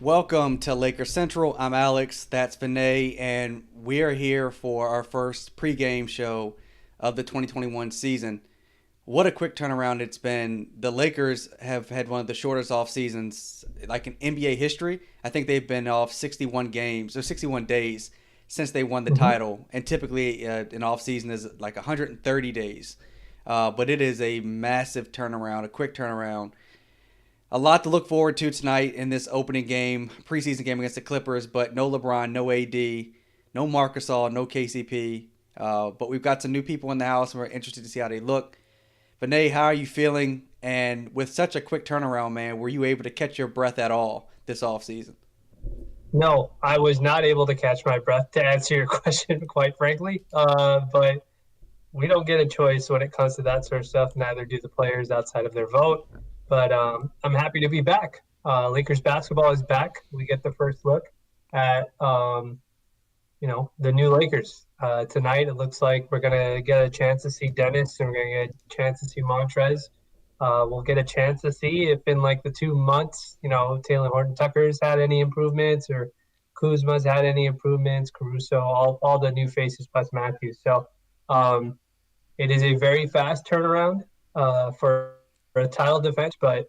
Welcome to Lakers Central. I'm Alex, that's Vinay, and we are here for our first pregame show of the 2021 season. What a quick turnaround it's been. The Lakers have had one of the shortest off seasons like in NBA history. I think they've been off 61 games or 61 days since they won the hmm title, and typically an off season is like 130 days. But it is a massive turnaround, a quick turnaround. A lot to look forward to tonight in this opening game, preseason game against the Clippers, but no LeBron, no AD, no Marc Gasol, no KCP. But we've got some new people in the house, and we're interested to see how they look. Vinay, how are you feeling? And with such a quick turnaround, man, were you able to catch your breath at all this offseason? No, I was not able to catch my breath to answer your question, quite frankly. But we don't get a choice when it comes to that sort of stuff. Neither do the players outside of their vote. But I'm happy to be back. Lakers basketball is back. We get the first look at the new Lakers tonight. It looks like we're gonna get a chance to see Dennis, and we're gonna get a chance to see Montrez. We'll get a chance to see if in like the 2 months, Taylor Horton Tucker's had any improvements or Kuzma's had any improvements, Caruso, all the new faces plus Matthews. So um, it is a very fast turnaround for a title defense, but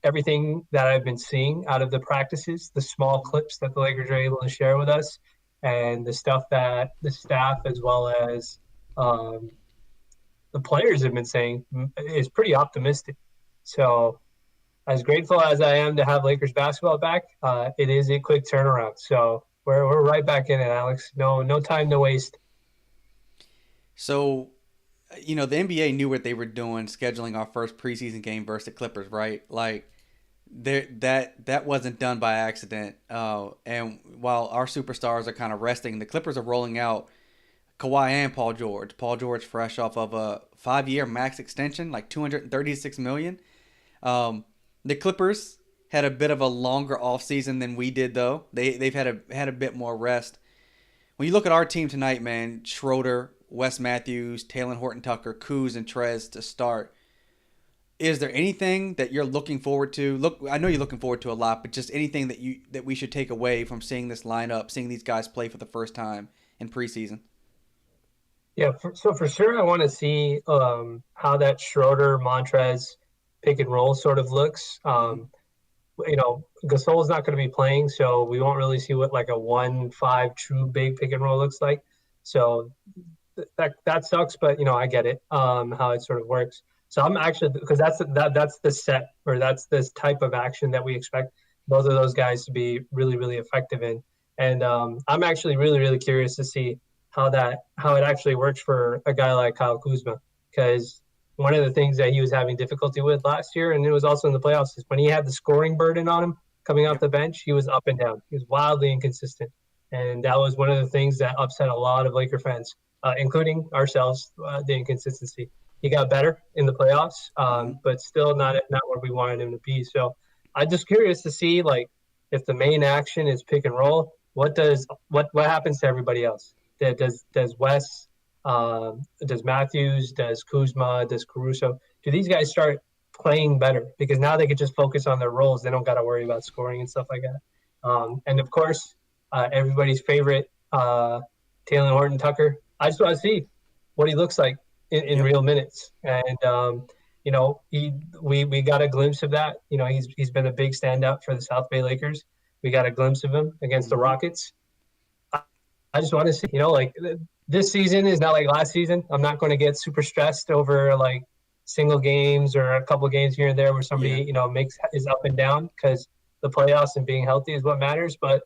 everything that I've been seeing out of the practices, the small clips that the Lakers are able to share with us, and the stuff that the staff as well as um, the players have been saying is pretty optimistic. So, as grateful as I am to have Lakers basketball back, it is a quick turnaround. So we're right back in it, Alex. No time to waste. So, the NBA knew what they were doing, scheduling our first preseason game versus the Clippers, right? Like, that wasn't done by accident. And while our superstars are kind of resting, the Clippers are rolling out Kawhi and Paul George. Paul George fresh off of a 5-year max extension, like 236 million. The Clippers had a bit of a longer offseason than we did though. They've had a bit more rest. When you look at our team tonight, man, Schroder, Wes Matthews, Taylor Horton Tucker, Kuz, and Trez to start. Is there anything that you're looking forward to? Look, I know you're looking forward to a lot, but just anything that we should take away from seeing this lineup, seeing these guys play for the first time in preseason? Yeah, so for sure, I want to see how that Schroeder Montrez pick and roll sort of looks. Mm-hmm. Gasol's not going to be playing, so we won't really see what like a 1-5 true big pick and roll looks like. So that sucks, but I get it how it sort of works. So I'm actually because that's the set or that's this type of action that we expect both of those guys to be really really effective in, and I'm actually really really curious to see how it actually works for a guy like Kyle Kuzma because one of the things that he was having difficulty with last year, and it was also in the playoffs, is when he had the scoring burden on him coming off Yep. the bench, he was up and down. He was wildly inconsistent. And that was one of the things that upset a lot of Laker fans, including ourselves, the inconsistency. He got better in the playoffs, Mm-hmm. but still not where we wanted him to be. So I'm just curious to see like if the main action is pick and roll, what happens to everybody else? Does Wes does Matthews, does Kuzma, does Caruso? Do these guys start playing better? Because now they can just focus on their roles. They don't got to worry about scoring and stuff like that. And of course, everybody's favorite, Taylor Horton Tucker. I just want to see what he looks like in Yep. real minutes. And, we got a glimpse of that. He's been a big standout for the South Bay Lakers. We got a glimpse of him against the Mm-hmm. Rockets. I just want to see, like this season is not like last season. I'm not going to get super stressed over like single games or a couple of games here and there where Yeah. somebody, makes is up and down because the playoffs and being healthy is what matters. But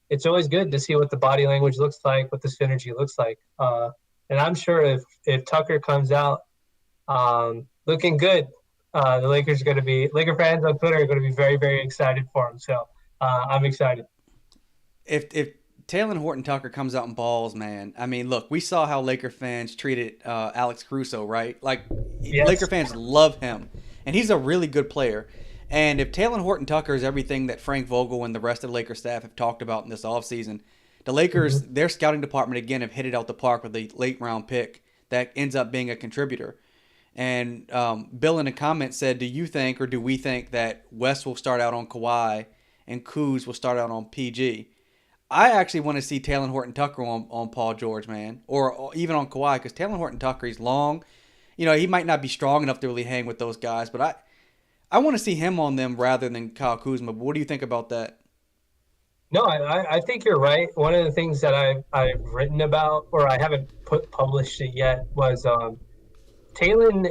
it's always good to see what the body language looks like, what the synergy looks like. And I'm sure if Tucker comes out looking good, the Laker fans on Twitter are going to be very, very excited for him. So I'm excited. If Taylor Horton Tucker comes out and balls, man. I mean, look, we saw how Laker fans treated Alex Caruso, right? Like, Laker Yes. fans love him, and he's a really good player. And if Taylor Horton Tucker is everything that Frank Vogel and the rest of the Lakers staff have talked about in this offseason, the Lakers, Mm-hmm. their scouting department, again, have hit it out the park with a late round pick that ends up being a contributor. And Bill in a comment said, do you think or do we think that West will start out on Kawhi and Kuz will start out on PG. I actually want to see Taylor Horton Tucker on Paul George, man, or even on Kawhi, because Taylor Horton Tucker, he's long. He might not be strong enough to really hang with those guys, but I want to see him on them rather than Kyle Kuzma. But what do you think about that? No, I think you're right. One of the things that I've written about, or I haven't published it yet, was Talon,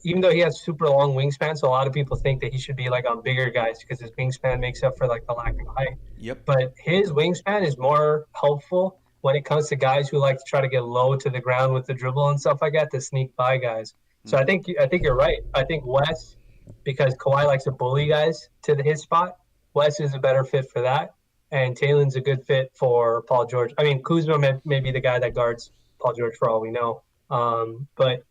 even though he has super long wingspan, so a lot of people think that he should be like on bigger guys because his wingspan makes up for like the lack of height. Yep. But his wingspan is more helpful when it comes to guys who like to try to get low to the ground with the dribble and stuff like that to sneak by guys. So Mm-hmm. I think you're right. I think Wes, because Kawhi likes to bully guys to his spot, Wes is a better fit for that, and Talon's a good fit for Paul George. I mean, Kuzma may be the guy that guards Paul George for all we know. But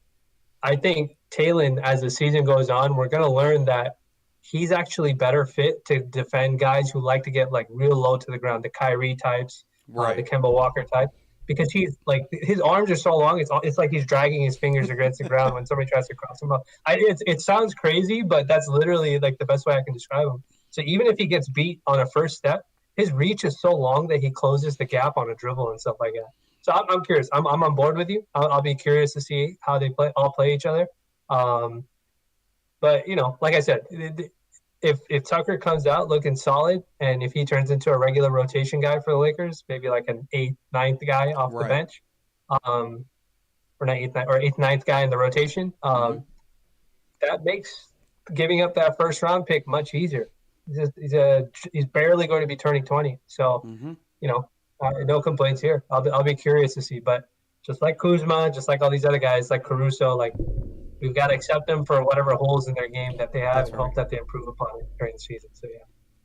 I think Talon, as the season goes on, we're going to learn that he's actually better fit to defend guys who like to get like real low to the ground, the Kyrie types, the Right. Kemba Walker type, because he's like his arms are so long, it's like he's dragging his fingers against the ground when somebody tries to cross him up. It sounds crazy, but that's literally like the best way I can describe him. So even if he gets beat on a first step, his reach is so long that he closes the gap on a dribble and stuff like that. So I'm curious. I'm on board with you. I'll be curious to see how they all play each other. Um, but like I said, if Tucker comes out looking solid, and if he turns into a regular rotation guy for the Lakers, maybe like an eighth, ninth guy off the Right. bench, um, or not eighth, or eighth, ninth guy in the rotation, Mm-hmm. that makes giving up that first round pick much easier. He's barely going to be turning 20, so Mm-hmm. you know, no complaints here. I'll be curious to see, but just like Kuzma, just like all these other guys, like Caruso, like we've got to accept them for whatever holes in their game that they have That's and right. hope that they improve upon it during the season. So yeah.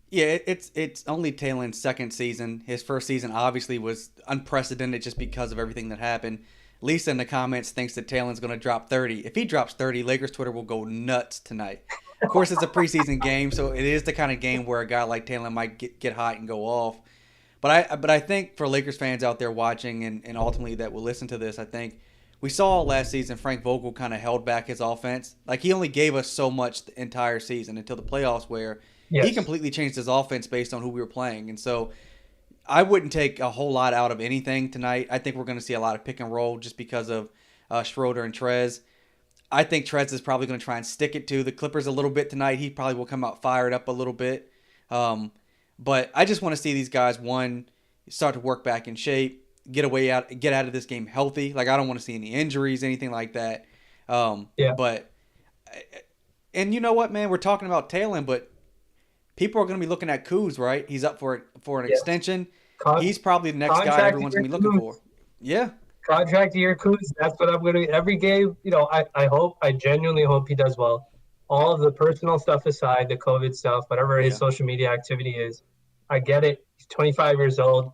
Yeah, it's only Talen's second season. His first season obviously was unprecedented just because of everything that happened. Lisa in the comments thinks that Talen's going to drop 30. If he drops 30, Lakers Twitter will go nuts tonight. Of course, it's a preseason game, so it is the kind of game where a guy like Talen might get hot and go off. But I think for Lakers fans out there watching and ultimately that will listen to this, I think we saw last season Frank Vogel kind of held back his offense. Like he only gave us so much the entire season until the playoffs where he Yes. completely changed his offense based on who we were playing. And so I wouldn't take a whole lot out of anything tonight. I think we're going to see a lot of pick and roll just because of Schroder and Trez. I think Trez is probably going to try and stick it to the Clippers a little bit tonight. He probably will come out fired up a little bit. Um, but I just want to see these guys, one, start to work back in shape, get out of this game healthy. Like I don't want to see any injuries, anything like that. Yeah. But and you know what, man, we're talking about Taylor, but people are going to be looking at Kuz, right? He's up for an Yes. extension. Con- He's probably the next guy Contract everyone's year going to be looking Kuz. for. Yeah. Contract year Kuz. That's what I'm going to. Every game, I genuinely hope he does well. All of the personal stuff aside, the COVID stuff, whatever his Yeah. social media activity is, I get it. He's 25 years old.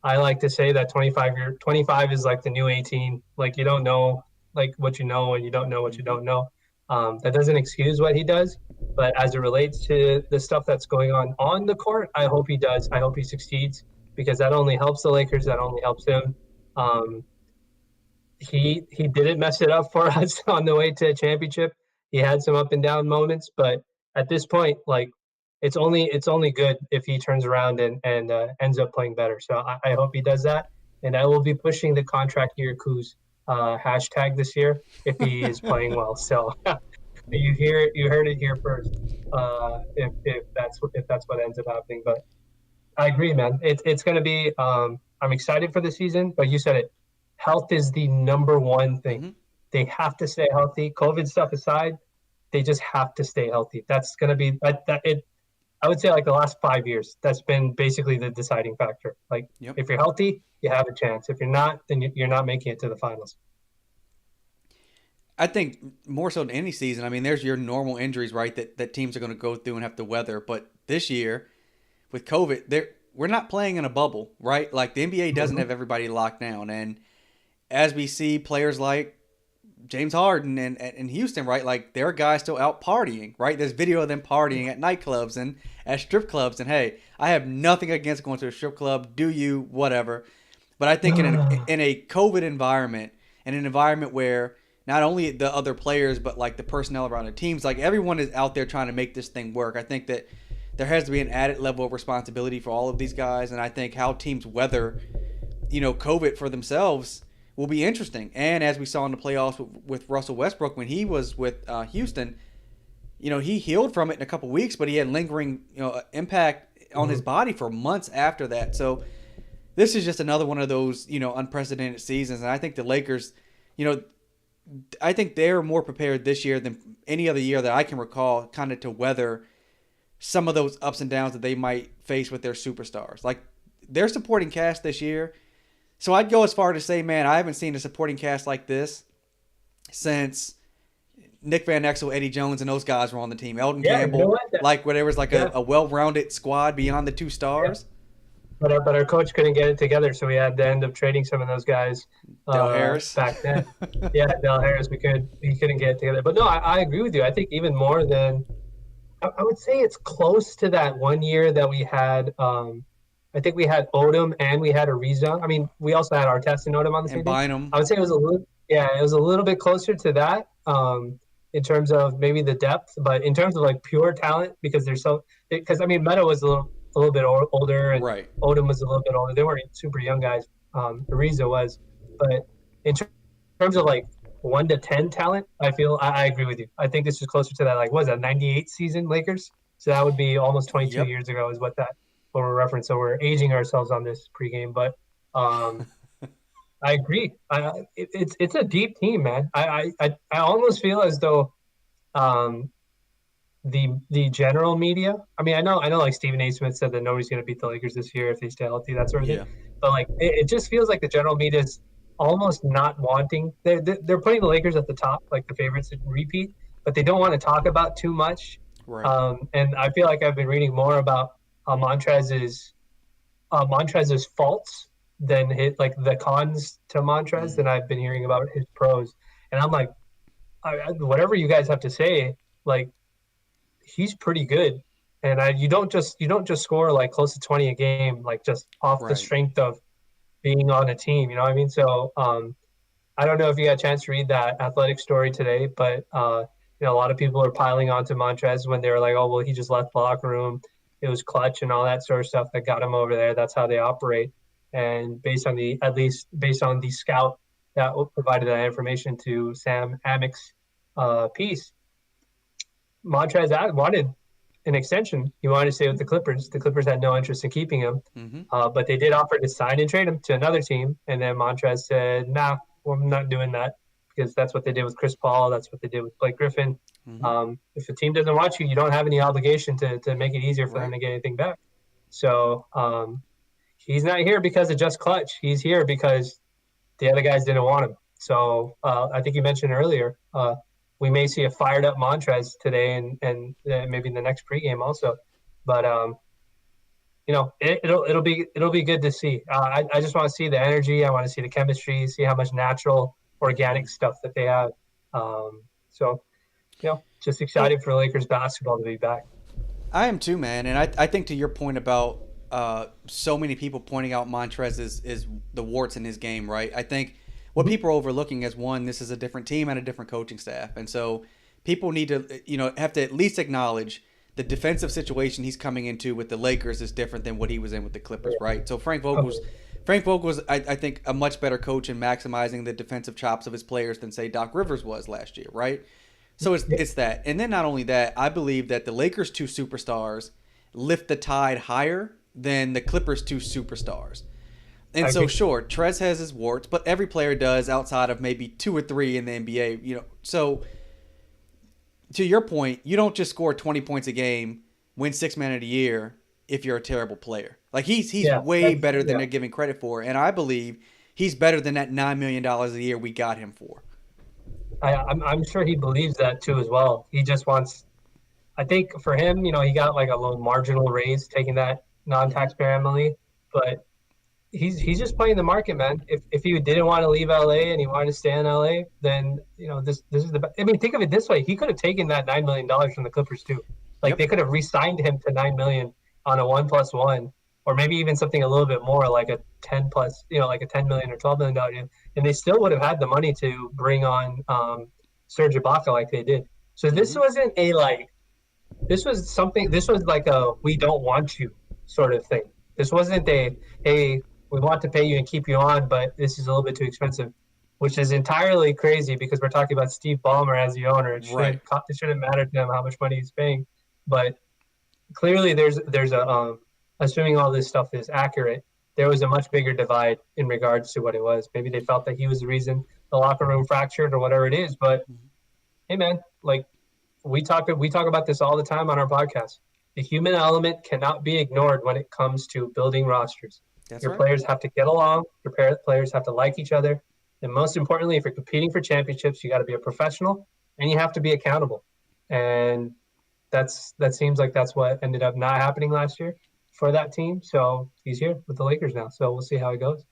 I like to say that 25 is like the new 18. Like you don't know like what you know and you don't know what you Hmm. don't know. That doesn't excuse what he does, but as it relates to the stuff that's going on the court, I hope he does. I hope he succeeds because that only helps the Lakers. That only helps him. Um, he didn't mess it up for us on the way to a championship. He had some up and down moments, but at this point, like it's only good if he turns around and ends up playing better. So I hope he does that, and I will be pushing the contract year Kuz hashtag this year if he is playing well. So you heard it here first. If that's what ends up happening, but I agree, man. It's going to be. I'm excited for the season, but you said it. Health is the number one thing. Hmm. They have to stay healthy. COVID stuff aside, they just have to stay healthy. That's going to be that. I would say like the last 5 years, that's been basically the deciding factor. Like Yep. if you're healthy, you have a chance. If you're not, then you're not making it to the finals. I think more so than any season. I mean, there's your normal injuries, right? That teams are going to go through and have to weather. But this year, with COVID, we're not playing in a bubble, right? Like the NBA doesn't Mm-hmm. have everybody locked down, and as we see players like James Harden and Houston, right? Like there are guys still out partying, right? There's video of them partying at nightclubs and at strip clubs. And hey, I have nothing against going to a strip club. Do you? Whatever. But I think in a COVID environment, in an environment where not only the other players but like the personnel around the teams, like everyone is out there trying to make this thing work. I think that there has to be an added level of responsibility for all of these guys. And I think how teams weather, COVID for themselves will be interesting. And as we saw in the playoffs with Russell Westbrook when he was with Houston, he healed from it in a couple weeks, but he had lingering, impact on his body for months after that. So this is just another one of those, unprecedented seasons. And I think the Lakers, I think they're more prepared this year than any other year that I can recall, kind of to weather some of those ups and downs that they might face with their superstars. Like, their supporting cast this year. So I'd go as far to say, man, I haven't seen a supporting cast like this since Nick Van Exel, Eddie Jones, and those guys were on the team. Elton Campbell, where there was a well-rounded squad beyond the two stars. Yeah. But our coach couldn't get it together, so we had to end up trading some of those guys. Del Harris back then. Yeah, Del Harris. He couldn't get it together. But no, I agree with you. I think even more than I would say it's close to that one year that we had. I think we had Odom and we had Ariza. I mean, we also had Artest and Odom on the same team. I would say it was a little bit closer to that in terms of maybe the depth, but in terms of like pure talent, because Meta was a little bit older, and right. Odom was a little bit older. They weren't super young guys. Ariza was, but in terms of like 1 to 10 talent, I agree with you. I think this is closer to that. Like, what was that 98 season Lakers? So that would be almost 22 years ago is what we're referencing. So we're aging ourselves on this pregame, but I agree. It's a deep team, man. I almost feel as though the general media. I mean, I know like Stephen A. Smith said that nobody's going to beat the Lakers this year if they stay healthy, that sort of thing. But like, it just feels like the general media is almost not wanting. They're putting the Lakers at the top, like the favorites to repeat, but they don't want to talk about too much. Right. And I feel like I've been reading more about Montrez's faults than the cons to Montrez than I've been hearing about his pros. And I'm like, whatever you guys have to say, like, he's pretty good. And you don't just score like close to 20 a game, like just off the strength of being on a team, you know what I mean? So I don't know if you got a chance to read that athletic story today, but a lot of people are piling onto Montrez when they were like, oh, well, he just left the locker room. It was clutch and all that sort of stuff that got him over there. That's how they operate. And based on the scout that provided that information to Sam Amick's piece, Montrez wanted an extension. He wanted to stay with the Clippers. The Clippers had no interest in keeping him, but they did offer to sign and trade him to another team. And then Montrez said, nah, we're not doing that, because that's what they did with Chris Paul. That's what they did with Blake Griffin. If a team doesn't want you, you don't have any obligation to make it easier for them to get anything back. So he's not here because of just clutch. He's here because the other guys didn't want him. So I think you mentioned earlier, we may see a fired up Montrez today and maybe in the next pregame also. But it'll be good to see. I just want to see the energy. I want to see the chemistry, see how much natural, organic stuff that they have. Just excited for Lakers basketball to be back. I am too, man. And I think to your point about so many people pointing out Montrez is the warts in his game, right? I think what people are overlooking is, one, this is a different team and a different coaching staff. And so people need to, have to at least acknowledge the defensive situation he's coming into with the Lakers is different than what he was in with the Clippers, right? So Frank Vogel's, I think, a much better coach in maximizing the defensive chops of his players than, say, Doc Rivers was last year, right? So it's that. And then not only that, I believe that the Lakers' two superstars lift the tide higher than the Clippers' two superstars. And so, sure, Trez has his warts, but every player does outside of maybe 2 or 3 in the NBA. So to your point, you don't just score 20 points a game, win 6 Man of the Year if you're a terrible player. Like, he's way better than they're giving credit for, and I believe he's better than that $9 million a year we got him for. I'm sure he believes that too as well. He just wants. I think for him, he got like a little marginal raise taking that non-taxpayer money, but he's just playing the market, man. If he didn't want to leave LA and he wanted to stay in LA, then this is the. I mean, think of it this way: he could have taken that $9 million from the Clippers too. Like, they could have re-signed him to $9 million on a 1+1, or maybe even something a little bit more, like a 10+, like a $10 million or $12 million deal, and they still would have had the money to bring on Serge Ibaka like they did. So this wasn't a like This was something. This was like a we don't want you sort of thing. This wasn't a hey we want to pay you and keep you on, but this is a little bit too expensive, which is entirely crazy because we're talking about Steve Ballmer as the owner. Right. It shouldn't matter to him how much money he's paying, but clearly there's a assuming all this stuff is accurate, there was a much bigger divide in regards to what it was. Maybe they felt that he was the reason the locker room fractured or whatever it is. But hey, man, like we talk about this all the time on our podcast. The human element cannot be ignored when it comes to building rosters. That's Your right. players have to get along. Your players have to like each other. And most importantly, if you're competing for championships, you got to be a professional and you have to be accountable. And that seems like that's what ended up not happening last year for that team. So he's here with the Lakers now. So we'll see how it goes.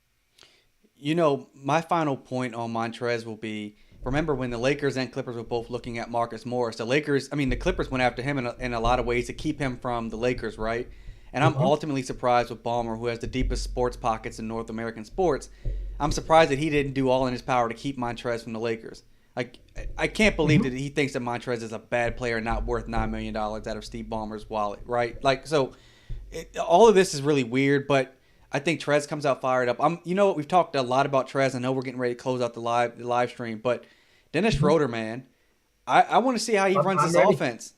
My final point on Montrez will be, remember when the Lakers and Clippers were both looking at Marcus Morris, the Clippers went after him in a lot of ways to keep him from the Lakers, right? And I'm Mm-hmm. ultimately surprised with Ballmer, who has the deepest sports pockets in North American sports. I'm surprised that he didn't do all in his power to keep Montrez from the Lakers. Like, I can't believe Mm-hmm. that he thinks that Montrez is a bad player, not worth $9 million out of Steve Ballmer's wallet, right? Like, so all of this is really weird, but I think Trez comes out fired up. You know what? We've talked a lot about Trez. I know we're getting ready to close out the live stream, but Dennis Mm-hmm. Schroder, man, I want to see how he runs I'm this ready. offense.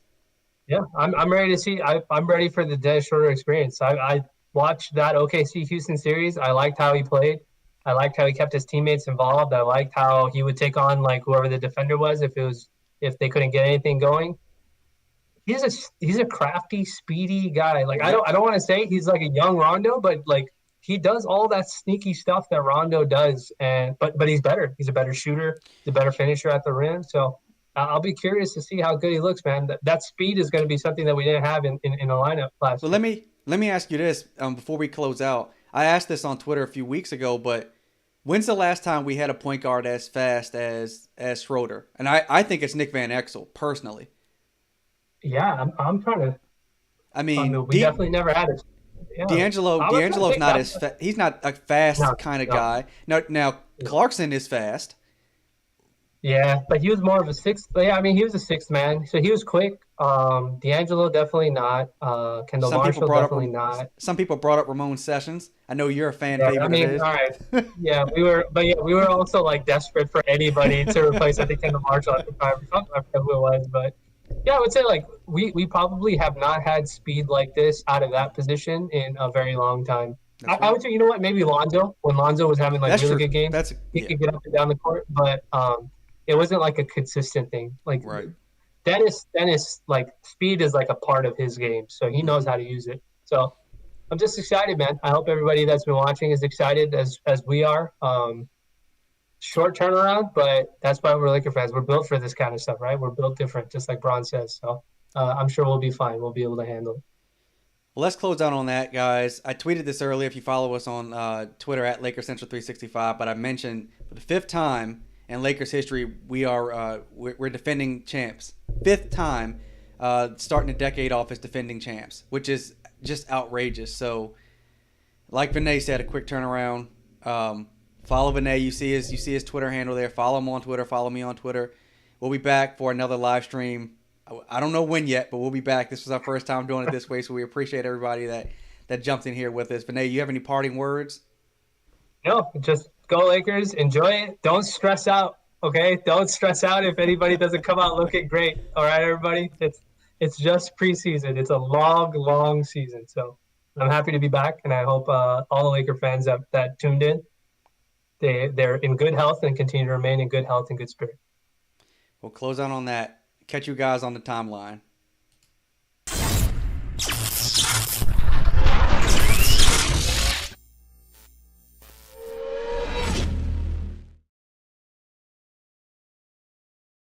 Yeah, I'm ready to see. I'm ready for the Dennis Schroder experience. I watched that OKC Houston series. I liked how he played. I liked how he kept his teammates involved. I liked how he would take on like whoever the defender was if they couldn't get anything going. He's a crafty, speedy guy. Like Yep. I don't want to say he's like a young Rondo, but like he does all that sneaky stuff that Rondo does, and but he's better. He's a better shooter. He's a better finisher at the rim. So I'll be curious to see how good he looks, man. That speed is going to be something that we didn't have in the lineup So last year. let me ask you this before we close out. I asked this on Twitter a few weeks ago, but when's the last time we had a point guard as fast as Schroeder? And I think it's Nick Van Exel personally. Yeah, I'm trying to. I I mean, mean, we definitely never had it. Yeah, I'm trying to D'Angelo's think. not as he's not a No, fast kind of no. guy. Now Clarkson is fast. Yeah, but he was more of a sixth. Yeah, I mean, he was a sixth man, so he was quick. D'Angelo definitely not. Kendall Some people Marshall brought up definitely not. some people brought up Ramon Sessions. I know you're a fan Yeah, I favorite of mean, his. all right. Yeah, we were also like desperate for anybody to replace. I think Kendall Marshall at the time. I forget who it was, but yeah, I would say like we probably have not had speed like this out of that position in a very long time. That's I right. would say, you know what, maybe Lonzo when Lonzo was having like That's really true. good games, That's he yeah. could get up and down the court, but it wasn't like a consistent thing. Like Right. Dennis, like speed is like a part of his game, so he knows Hmm. how to use it. So I'm just excited, man. I hope everybody that's been watching is excited as we are. Short turnaround, but that's why we're Laker fans. We're built for this kind of stuff, right? We're built different, just like Braun says. So I'm sure we'll be fine. We'll be able to handle it. Well, let's close out on that, guys. I tweeted this earlier. If you follow us on Twitter at LakersCentral365, but I mentioned for the fifth time in Lakers history, we're defending champs. Fifth time, starting a decade off as defending champs, which is just outrageous. So, like Vinay said, a quick turnaround. Follow Vinay. You see his Twitter handle there. Follow him on Twitter. Follow me on Twitter. We'll be back for another live stream. I don't know when yet, but we'll be back. This was our first time doing it this way, so we appreciate everybody that jumped in here with us. Vinay, you have any parting words? No, just go Lakers. Enjoy it. Don't stress out. Okay, don't stress out if anybody doesn't come out looking great. All right, everybody. It's just preseason. It's a long, long season. So I'm happy to be back, and I hope all the Laker fans that tuned in, they're in good health and continue to remain in good health and good spirit. We'll close out on that. Catch you guys on the timeline.